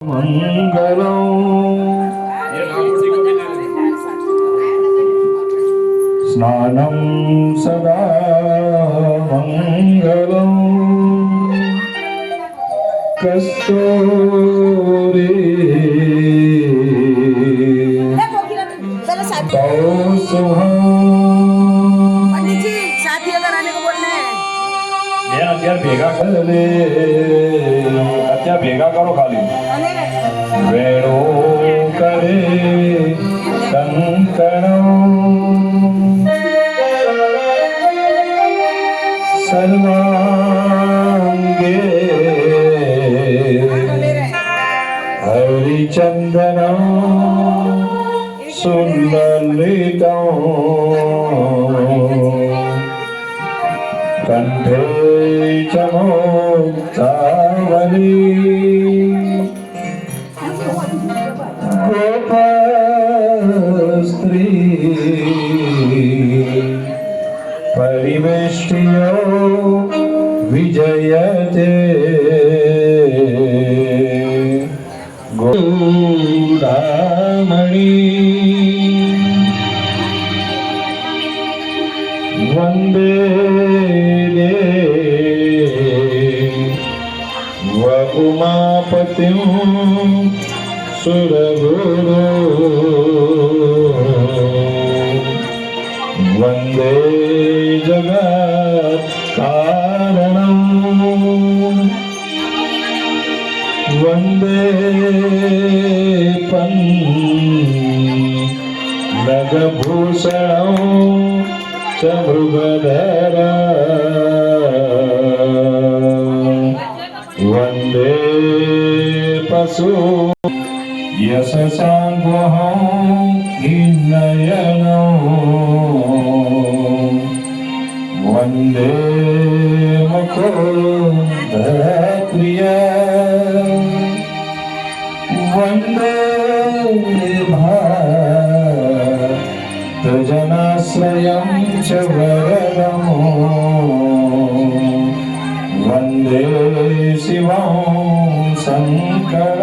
મંગલો સ્નાનમ સદા મંગલો કસ્તૂરી અત્યારે ભેગા કરો ખાલી વેણો કરે કંકણો સર્વાંગે હરિચંદનો સુલલિતો કંઠે ચમોક્તાવલી ગોપસ્ત્રી પરિવેષ્ટિયો વિજયતે ગોડામણી વંદે ઉમાપતિં સુરગુરુ વંદે જગત કારણં વંદે પન્નગભૂષણં ચ મૃગધરં વંદે પશુ યશસાંગોહં હિનયનો વંદે મુકુંદપ્રિય વંદે ભક્તજનાશ્રયં ચ વરદં વંદે શિવં શંકરં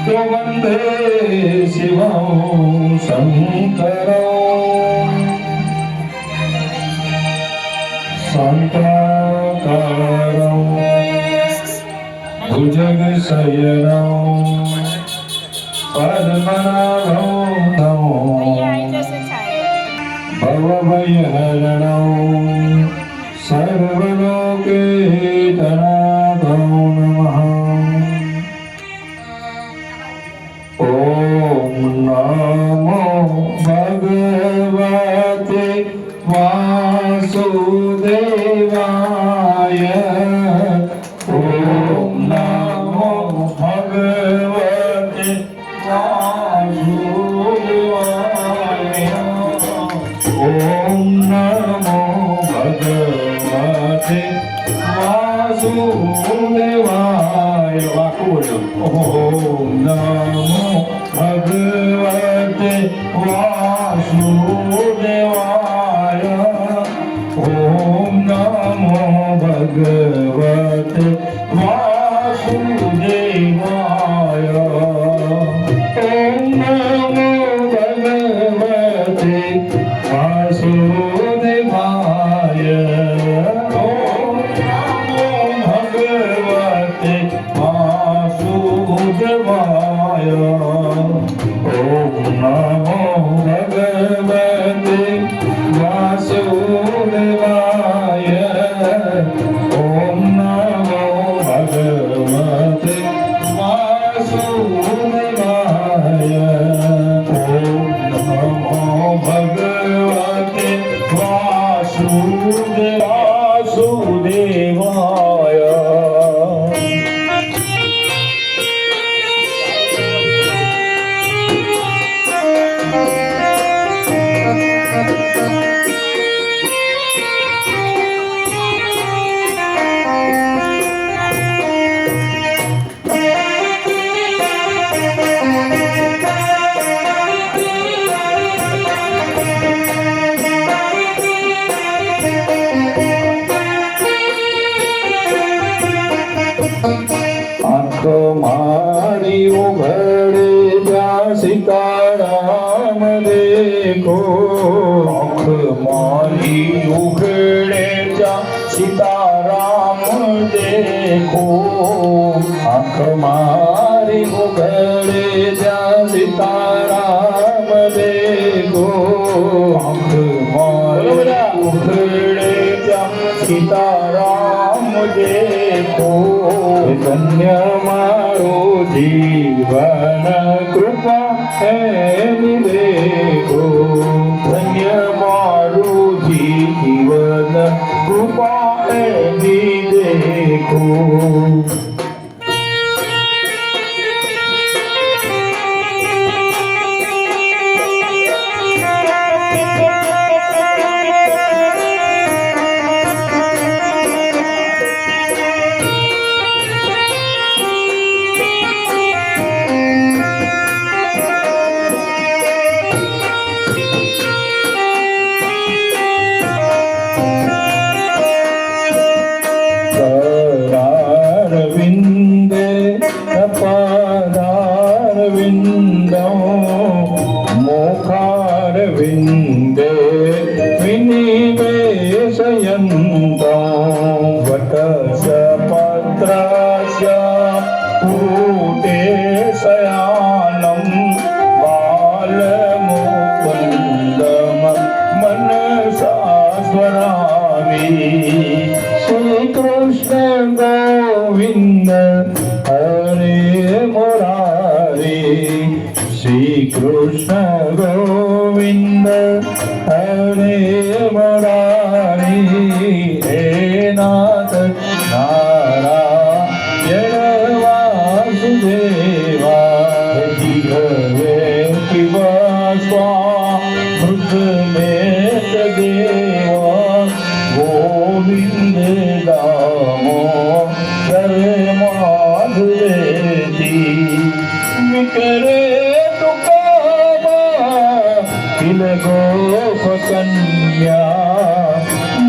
તો વંદે શિવં શંકરં શાંતાકારં ભુજગશયनं પદ્મનાભં ભવભયહરણં સર્વલોકૈકનાથો નમઃ ઓમ નમો ભગવતે વાસુદેવાય ઓમ નમો ભગવતે વાસુદેવાય ઓમ નમો ભગવતે વાસુદેવાય ઓમ નમો ભગવતે વાસુદેવાય ઓમ નમો ભગવતે વાસુદેવાય ઓમ નમો ભગવતે વાસુદેવાય ઓમ નમો ભગવતે વાસુદેવાય ઓમ નમો ભગવતે વાસુદેવાય ઓમ મારી ઉઘડે ત્યાં સીતારામ દેખો, આંખ મારી ઉઘડે ત્યાં સીતારામ દેખો, આંખ મારી ઉઘડે ત્યાં સીતારામ દેખો, આંખ મારી ઉઘડે ત્યાં સીતારામ દેખો, ધન્ય મારું જીવન કૃપા એની દેખો, ધન્ય મારું જીવન કૃપા એની દેખો. મોખારવિંદે વિનિવેશયંતો વટસપત્રસ્ય પૂટે શયાનમ બાલમુકુંદમ મનસા સ્મરામિ. શ્રી કૃષ્ણ ગોવિંદ હરે મુરારી, શ્રી કૃષ્ણ ગોવિંદ હરે મુરારી, હે નાથ નારાયણ વાસુદેવા, જીવે શિવ સ્વામૃતમેત દેવા, ગોવિંદ દામો સરે માધવેતી, વિકરે ગોપ કન્યા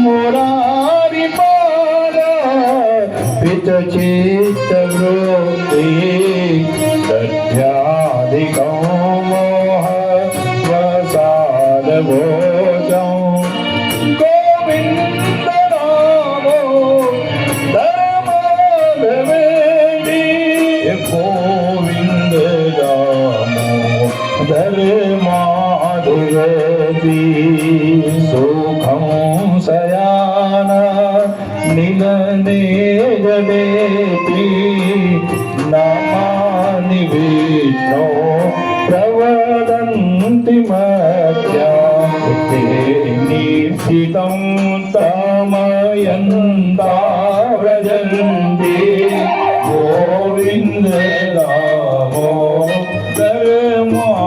મોરારી પાલા પિત ચિત્ત વૃત્તિ સત્યાધિકો મોહ પ્રસાદ ભોજૌ, ગોવિંદ નામો ધર્માધવેદી, ગોવિંદ નામો ધર્મા સુખં શયાન નિલને જડેતી, નામાનિ વિષ્ણો પ્રવદન્તિ મધ્યા, તે નિશ્ચિतं તમયન્તા વ્રજન્તિ, ગોવિંદ રામો ધર્માધવેતી,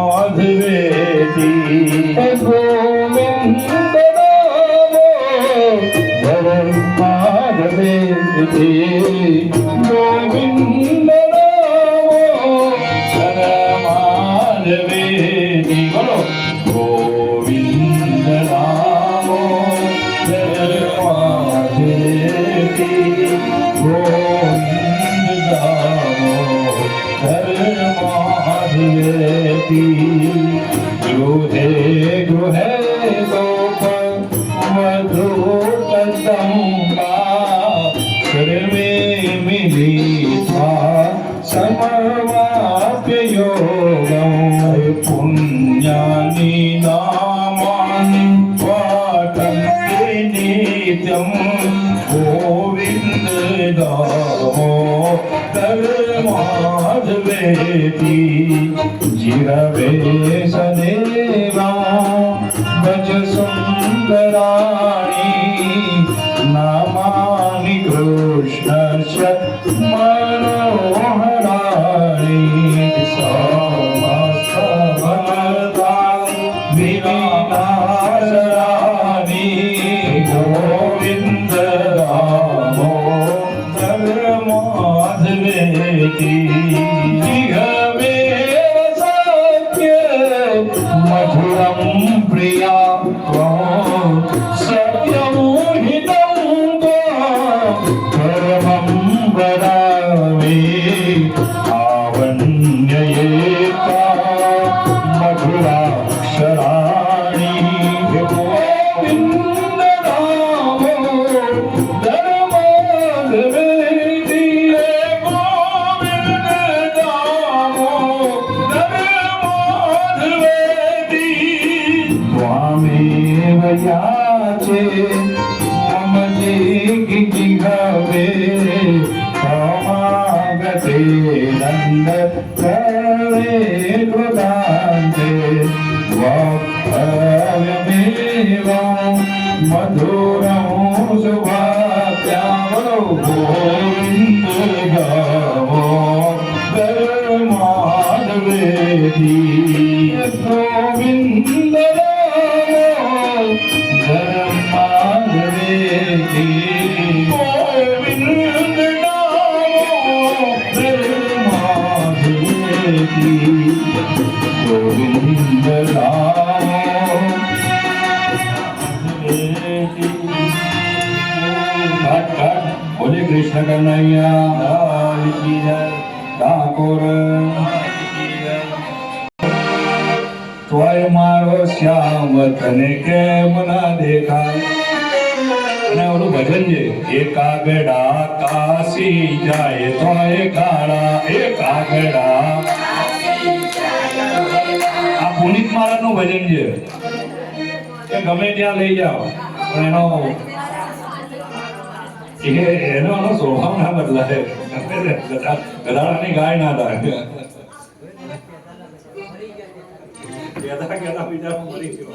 ગોવિંદ નામો ધર્માધવેતી, ગોવિંદ નામો ધર્માધવેતી. બોલો ગોવિંદ નામો ધર્માધવેતી, ગોવિંદ નામો ધર્માધવેતી. ગૃહે ગૃહે ગોપ મધુકદંબા, સર્વે મિલિત્વા સમવાપ્ય યોગં, પુણ્યાનિ નામાનિ પાઠન્તે નિત્યં, ગોવિંદ દામો ધર્માધવેતી, જીરવે સદેવા ભજ સુંદરાણી, નામાનિ કૃષ્ણસ્ય મનોહરાણી, સમસ્તવનતા વિનાશરાણી, ગોવિંદ દામો ધર્માધવેતી. મધુરમ પ્રિયા સત્યમ હિતમ પરમં વદામિ, નંદ કરે કૃતાંતે વક્તવ્યમેવં મધુરં શુભાખ્યાવલો ગોવિંદ ગાવો ધર્માદવેદી ગોવિંદ ગાવો ધર્માદવેદી ગોવિંદ ગાવો ધર્માદવેદી ગોવિંદ ગાવો બોલે કૃષ્ણ કનૈયા ઠાકોર તોય મારો શ્યામ તને કેમ ના દેખાય. અને ઓલું ભજન છે એ કાગડા કાશી જાય તોય કાળા એ કાગડા. આ પુનિત મહારાજ નું ભજન છે કે ગમે ત્યાં લઈ જાઓ પણ એનો સ્વભાવ ના બદલાય. ગધાડાની ગાય ના થાય. બીજા મરી ગયો.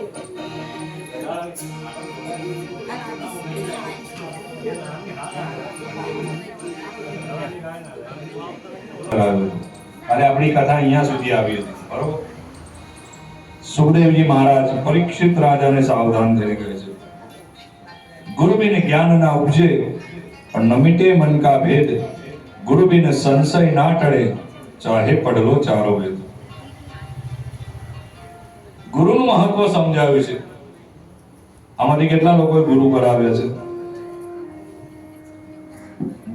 અને આપણી કથા અહીંયા સુધી આવી હતી બરોબર. સુખદેવજી મહારાજ પરીક્ષિત રાજાને સાવધાન કરી કહે છે ગુરુ બિન જ્ઞાન ના ઉપજે પણ ન મિટે મન કા ભેદ. ગુરુ બિન સંશય ના ટળે ચાહે પડલો ચારો વેદ. ગુરુનું મહત્વ સમજાવ્યું છે. આમાંથી કેટલા લોકોએ ગુરુ કરાવ્યા છે?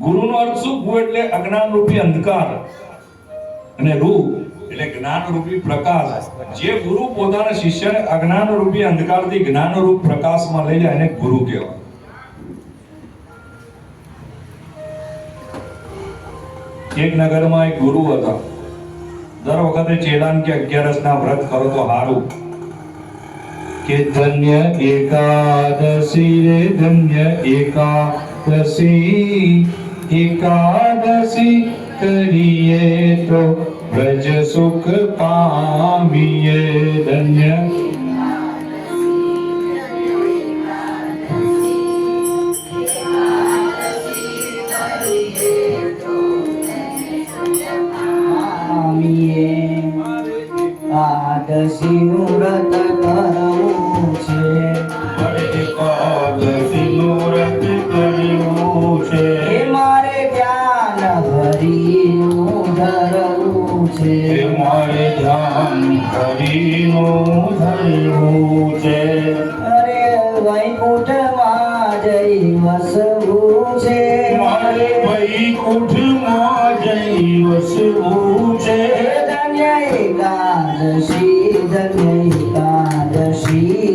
ગુરુનો અર્થ શું? ગુ એટલે અજ્ઞાન રૂપી અંધકાર અને રૂ એટલે જ્ઞાન રૂપી પ્રકાશ. જે ગુરુ પોતાના શિષ્યને અજ્ઞાન રૂપી અંધકારથી જ્ઞાન રૂપ પ્રકાશમાં લઈ જાય એને ગુરુ કહેવાય. એક નગરમાં એક ગુરુ હતા. દર વખતે ચેલાન કે 11ના વ્રત કરો તો હારું કે ધન્ય એકાદશી રે ધન્ય એકાદશી. એકાદશી કરીએ તો વ્રજ સુખ પામીએ. ધન્ય એકાદશીનું વ્રત કરવું છે. એકાદશીનું વ્રત કર્યું છે. મારે ધ્યાન હરિનું ધરવું છે. મારે ધ્યાન હરિનું ધરવું છે. અરે વૈકુંઠમાં જઈ વસવું છે. મારે વૈકુંઠમાં જઈ વસવું છે. ધન્ય એકાદશી ધન્ય એકાદશી.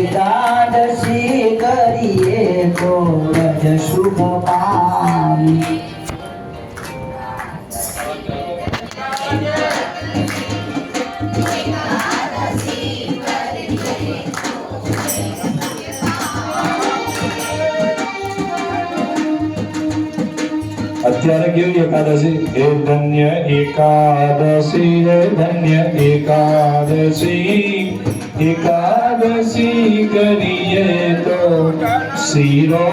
એકાદશી કરીએ તો વ્રજ સુખ પામી. અત્યારે કેવી એકાદશી? હે ધન્ય એકાદશી રે ધન્ય એકાદશી. એકાદશી કરીએ તો શીરો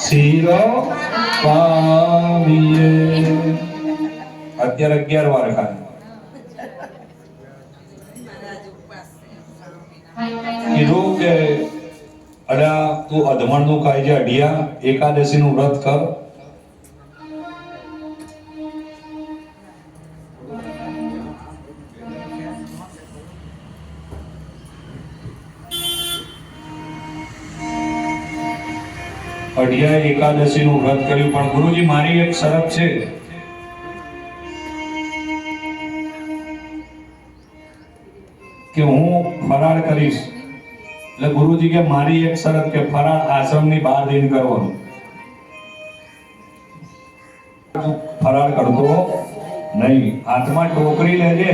શીરો પામીએ. અત્યારે 11 વાર ખાય. કીધું કે અડા તું અધમણ નું ખાઈ છે અઢિયા, એકાદશી નું વ્રત કર. અઢિયા એકાદશી નું વ્રત કર્યું પણ ગુરુજી મારી એક શરત છે કે હું ફરાળ કરીશ. એટલે ગુરુજી કે મારી એક શરત કે ફરાળ આશ્રમની બહાર જઈને કરવાનું. ફરાળ કરતો નહીં. હાથમાં ટોકરી લેજે,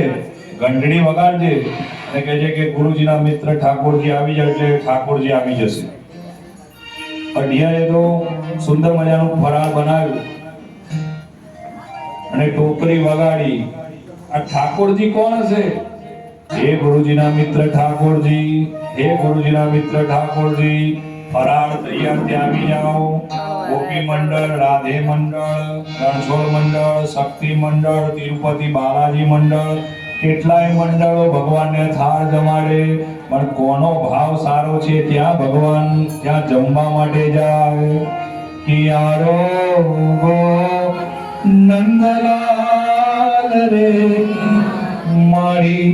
ઘંટડી વગાડજે અને કહેજે કે ગુરુજીના મિત્ર ઠાકોરજી આવી જાય એટલે ઠાકોરજી આવી જશે. અઢિયાએ તો સુંદર મજાનું ફરાળ બનાવ્યું અને ટોકરી વગાડી. આ ઠાકોરજી કોણ હશે? હે ગુરુજીના મિત્ર ઠાકોરજી, હે ગુરુજીના મિત્ર ઠાકોરજી, ફરાળ તૈયાર ત્યાં આવી જાઓ. ગોપી મંડળ, રાધે મંડળ, રણછોડ મંડળ, શક્તિ મંડળ, તિરુપતિ બાલાજી મંડળ, કેટલાય મંડળો ભગવાનને થાળ જમાડે. પણ કોનો ભાવ સારો છે ત્યાં ભગવાન ત્યાં જમવા માટે જાય. યારો ગો નંદલાલ રે, મારી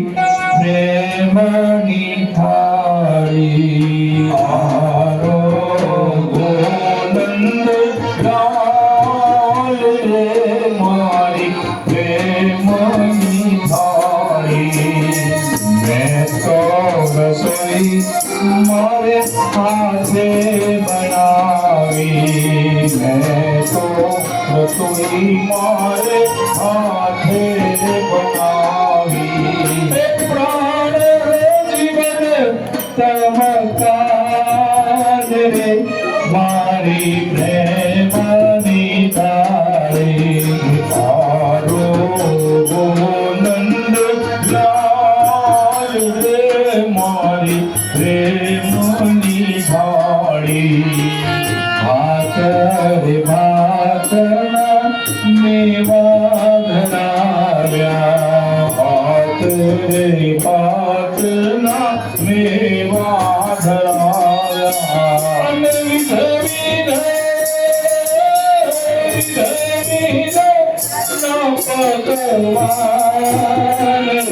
પ્રેમની થાળી. યારો ગો નંદલાલ રે, મારી પ્રેમની થાળી. મેં તો રસોઈ મારે હાથે બનાવી. મેં તો રસોઈ મારે હાથે બનાવી. પ્રાણ જીવન ચમત્કાર રે, મારી પ્રેમની થાળી. તારો નંદ લાલ રે, મારી પ્રેમની થાળી. ભાત રે ભાતના મેવા ધરાવ્યા. ભાત રે ભાતના મેવા ધરાવ્યા. અને વિધ વિધ પકવાન રે,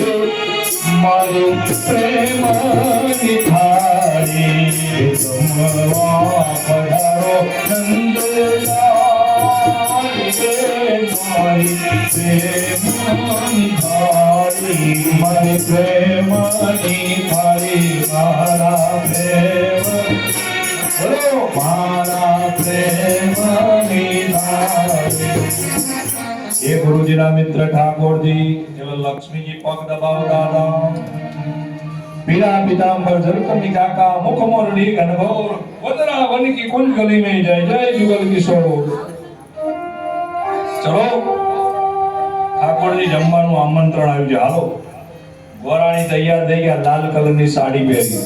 મારી પ્રેમની થાળી. જમવા પધારો નંદલાલ રે, મારી પ્રેમની થાળી. મારી પ્રેમની થાળી. મારા પ્રેમ બોલો, મારા પ્રેમની થાળી. એ ગુરુજીના મિત્ર ઠાકોરજી, ચલો લક્ષ્મીજી પગ દબાવતા હતા. પીળા પીતાંબર જલકમી કાકા, મુખ મોરડી ઘનઘોર, વદરા વનકી કુંજ ગલી में जय जय जुगल किशोर. ચલો ઠાકોરજી જમવાનું આમંત્રણ આવ્યું છે. હાલો. ગોરાણી તૈયાર થઈ ગયા, લાલ કલરની સાડી પહેરી,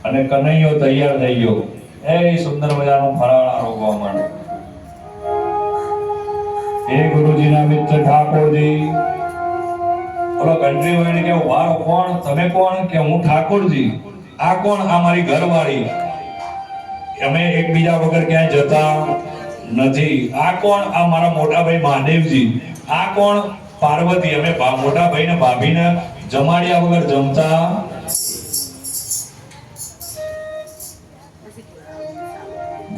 અને કનૈયો તૈયાર થઈ ગયો. એ સુંદર મજાનો ફરાળ આરોગવા માંડ્યો. હે ગુરુજીના મિત્ર ઠાકોરજી, ઓલો કંટ્રી વાળીને કે વારો કોણ? તમે કોણ? કે હું ઠાકોરજી. આ કોણ? આ મારી ઘરવાળી. અમે એકબીજા વગર ક્યાંય જતા નથી. આ કોણ? આ મારા મોટા ભાઈ મહાદેવજી. આ કોણ? પાર્વતી. અમે મોટા ભાઈ ને ભાભીને જમાડ્યા વગર જમતા.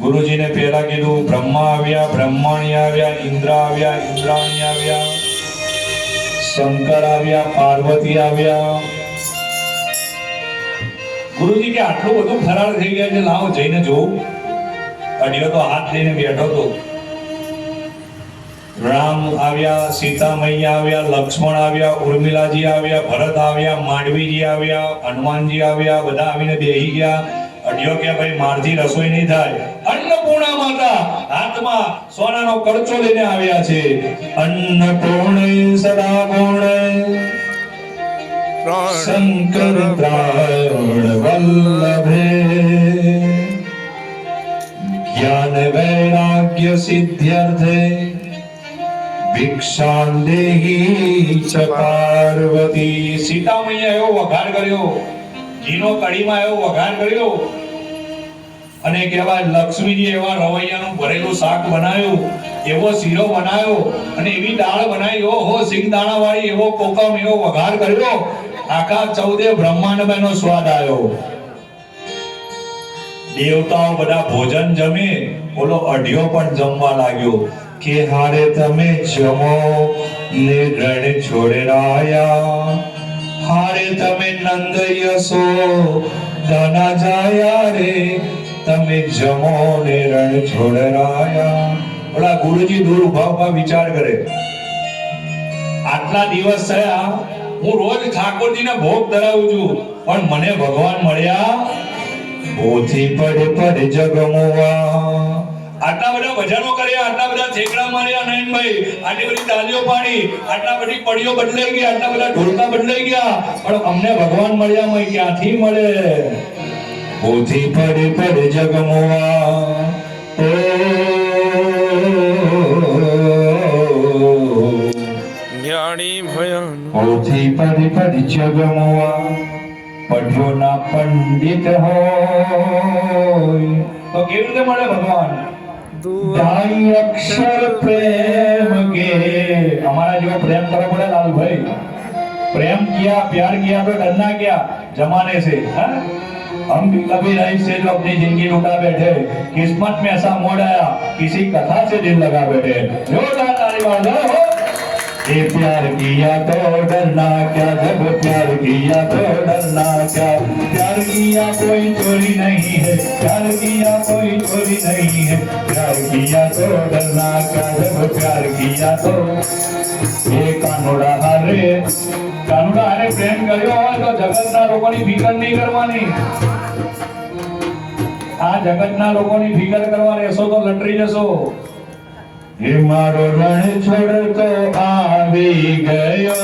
ગુરુજીને પહેલા કીધું બ્રહ્મા આવ્યા, બ્રહ્મણી આવ્યા, ઇન્દ્ર આવ્યા, ઇન્દ્રાણી આવ્યા, શંકર આવ્યા, પાર્વતી આવ્યા. ગુરુજી કે આટલું બધું ફરાળ થઈ ગયા છે, લાવો જઈને જોઉં. અડિયો તો હાથ લઈને બેઠો હતો. રામ આવ્યા, સીતા મૈયા આવ્યા, લક્ષ્મણ આવ્યા, ઉર્મિલાજી આવ્યા, ભરત આવ્યા, માંડવીજી આવ્યા, હનુમાનજી આવ્યા. બધા આવીને બેહી ગયા. અડિયો કે ભાઈ મારથી રસોઈ નહીં થાય. અન્નપૂર્ણા માતા હાથમાં સોનાનો કરચો લઈને આવ્યા છે. અન્નપૂર્ણે સદા પૂર્ણે શંકર ત્રાણ વલ્લભે જ્ઞાન વૈરાગ્ય સિદ્ધ્યર્થે ભિક્ષાં દેહી ચ પાર્વતી. સીતા મૈયા એવો વઘાર કર્યો, ઘીનો કઢીમાં એવો વઘાર કર્યો, અને કહેવાય લક્ષ્મીજી એવા રવૈયાનું ભરેલું શાક બનાવ્યું, એવો શીરો બનાવ્યો, અને એવી દાળ બનાવી, ઓહો સિંગદાણા વાળી, એવો કોકમ, એવો વઘાર કર્યો. આખા 14 બ્રહ્માંડમાં એનો સ્વાદ આવ્યો. દેવતાઓ બધા ભોજન જમે, ઓલો અઢિયો પણ જમવા લાગ્યો. કે હારે તમે જમો ને રણ છોડરાયા. હારે તમે નંદ યશો દાના જાયા રે, તમે જમો ને રણ છોડરાયા. ઓલા ગુરુજી દૂર ઉભા ઉભા વિચાર કરે, આટલા દિવસ થયા હું રોજ ઠાકોરજીને ભોગ ધરાવું છું, પણ મને ભગવાન મળ્યા પોથી પડ પડ જગમવા. આટલા બધા ભજનો કર્યા, આટલા બધા ઠેકડા માર્યા નયનભાઈ, આટલી બધી તાલીઓ પાડી, આટલા બધી પડીઓ બદલાઈ ગયા, આટલા બધા ઢોલકા બદલાઈ ગયા, પણ અમને ભગવાન મળ્યા મય ક્યાંથી મળે? પોથી પડે પડે જગમોવા જ્ઞાની ભયન પોથી પડે પડે જગમોવા પઢ્યોના પંડિત હોય તો કેવી રીતે મળે ભગવાન? ढाई अक्षर प्रेम के हमारा जो प्रेम करना पड़े लालभाई, प्रेम किया प्यार किया तो डरना क्या जमाने से है? हम कभी नहीं से जो अपनी जिंदगी लुटा बैठे, किस्मत में ऐसा मोड़ आया किसी कथा से दिल लगा बैठे। जोरदार ताली बजाओ हो। ये प्यार किया तो डरना क्या, जब प्यार किया तो डरना क्या, प्यार किया कोई चोरी नहीं है, प्यार किया कोई चोरी नहीं है, प्यार किया तो डरना क्या, जब प्यार किया तो ये कानूड़ा हारे प्रेम કર્યો હોય તો જગતના લોકોની ફિકર નહીં કરવાની, આ જગતના લોકોની ફિકર કરવા રહેશો તો લટરી જશો। हे मारो रण छोड़ तो आवी गयो,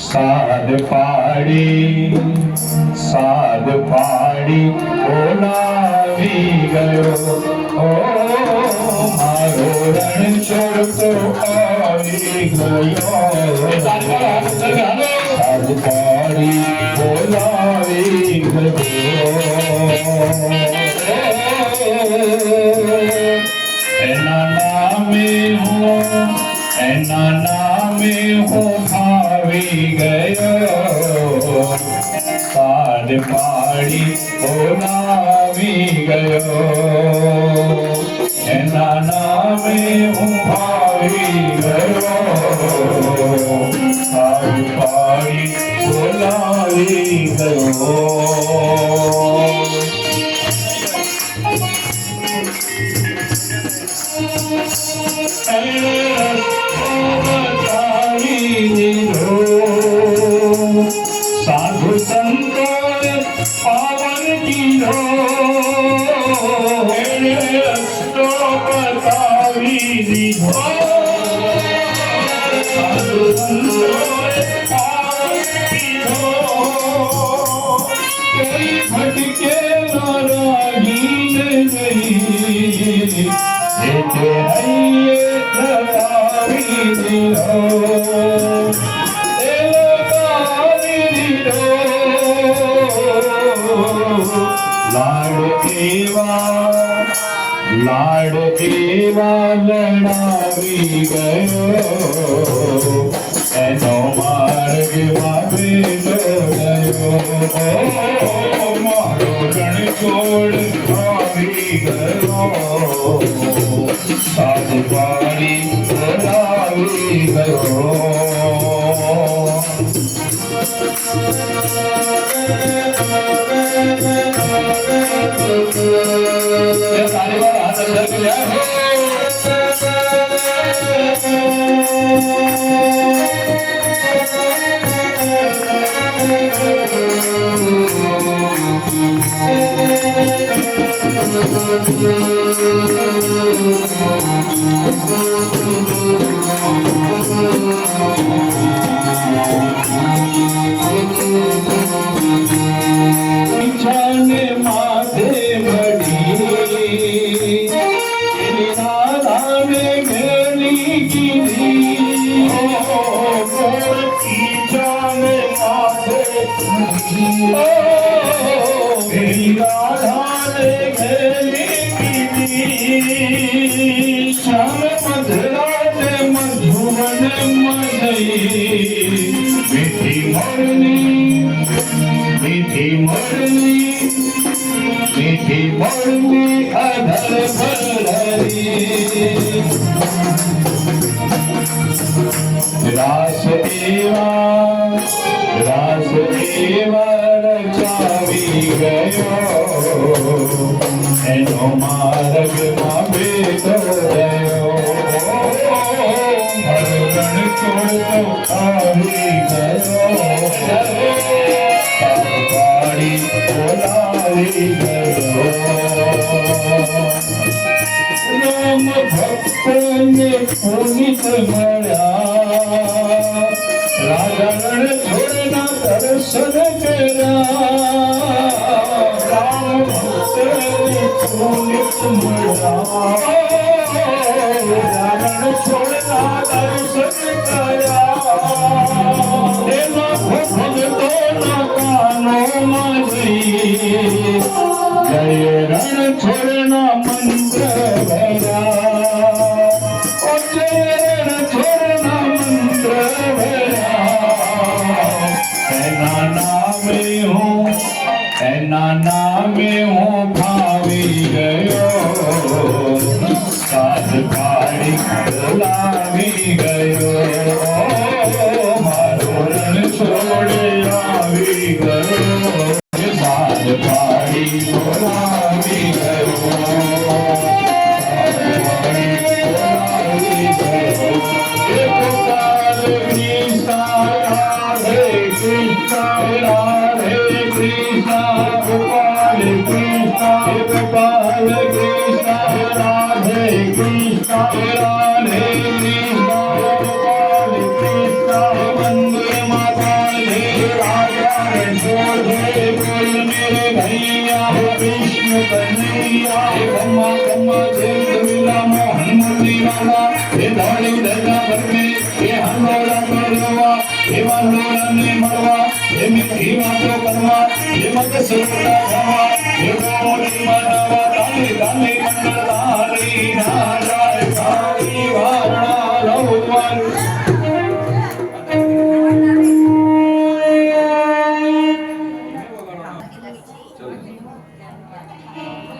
साध पाड़ी ओलावी गयो, ओ मारो रण छोड़ तो आवी गयो, साध पाड़ी ओलावी गयो। एना नामे हूँ भावी गयो, साध पाड़ी ओलावी गयो, एना नामे हूँ भावी गयो, साध पाड़ी ओलावी गयो। साधु संतो पावन कीरो, रस्तो बतावी दीधो, साधु संतो पावन कीरो, कोई भटके नारायण नहीं, देते नहीं लगावी दीधो, लाड एवा लड़ावी गयो, एनो मार्ग बेलो गयो, मारो रण छोड़ आवी गयो, साध पाड़ी ओलावी गयो। मीठी मोरनी अधर भररी रास एवा रचावी गयो एनो मार्ग मां बेदो गयो मरण छोड़ो आवी गयो पाड़ी बोलावी गयो પુનિત મળ્યા રાજા રણ છોડના દર્શન કર્યા રામ ભક્તને પુનિત મળ્યા રાવણ છોડના દર્શન કર્યા એ લાખો ભક્તોના કાનોમાં જઈ જય રણ છોડના મંત્ર ભર્યા ઓ જય રણ છોડના મંત્ર ભર્યા એના નામે હું ભાવી ગયો સાત કાળી લાવી ગયો મારો રણ છોડે આવી ગયો સાત કાળી લાવી ગયો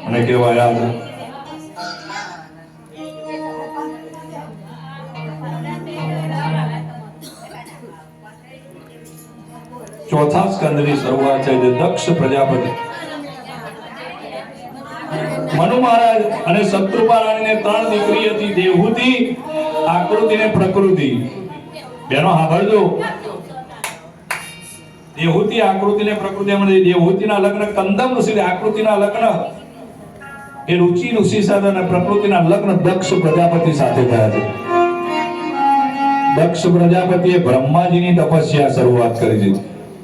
અને કેવાય યાદ ચોથા સ્કંદની શરૂઆત છે જે દક્ષ પ્રજાપતિ મનુ મહારાજ અને શત્રુપા રાણીને 3 દીકરી હતી દેવહૂતિ આકૃતિ ને પ્રકૃતિ બેનો સાંભળજો દેવહૂતિ આકૃતિ ને પ્રકૃતિ એમ દેવહૂતિના લગ્ન કંદમ ઋષિ આકૃતિના લગ્ન એ રુચિ ઋષિ સાથે અને પ્રકૃતિના લગ્ન દક્ષ પ્રજાપતિ સાથે થયા છે દક્ષ પ્રજાપતિએ બ્રહ્માજીની તપસ્યા શરૂઆત કરી છે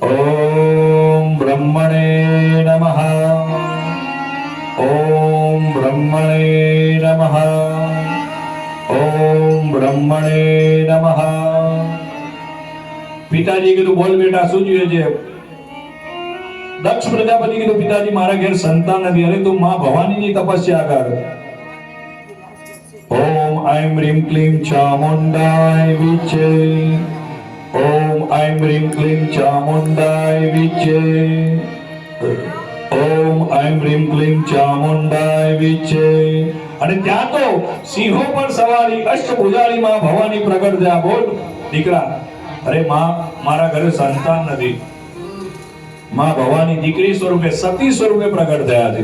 ઓમ બ્રહ્મણે નમઃ ઓમ બ્રહ્મણે નમઃ ઓમ બ્રહ્મણે નમઃ પિતાજી કીધું બોલ બેટા શું જોઈએ છે દક્ષ પ્રજાપતિ કીધું પિતાજી મારા ઘેર સંતાન નથી અરે તું માં ભવાનીની તપસ્યા કર ઓમ આઈમ રીમ ક્લીમ ચામુંડાય વિચે ઓમ આઈમ રીમ ક્લીમ ચામુંડાય વિચે ઓમ આઈમ રીમ ક્લીમ ચામુંડાય વિચે અને ત્યાં તો સિંહો પર સવારી અષ્ટભુજાળી માં ભવાની પ્રગટ થયા બોલ દીકરા અરે માં મારા ઘરે સંતાન નથી માં ભવાની દીકરી સ્વરૂપે સતી સ્વરૂપે પ્રગટ થયા છે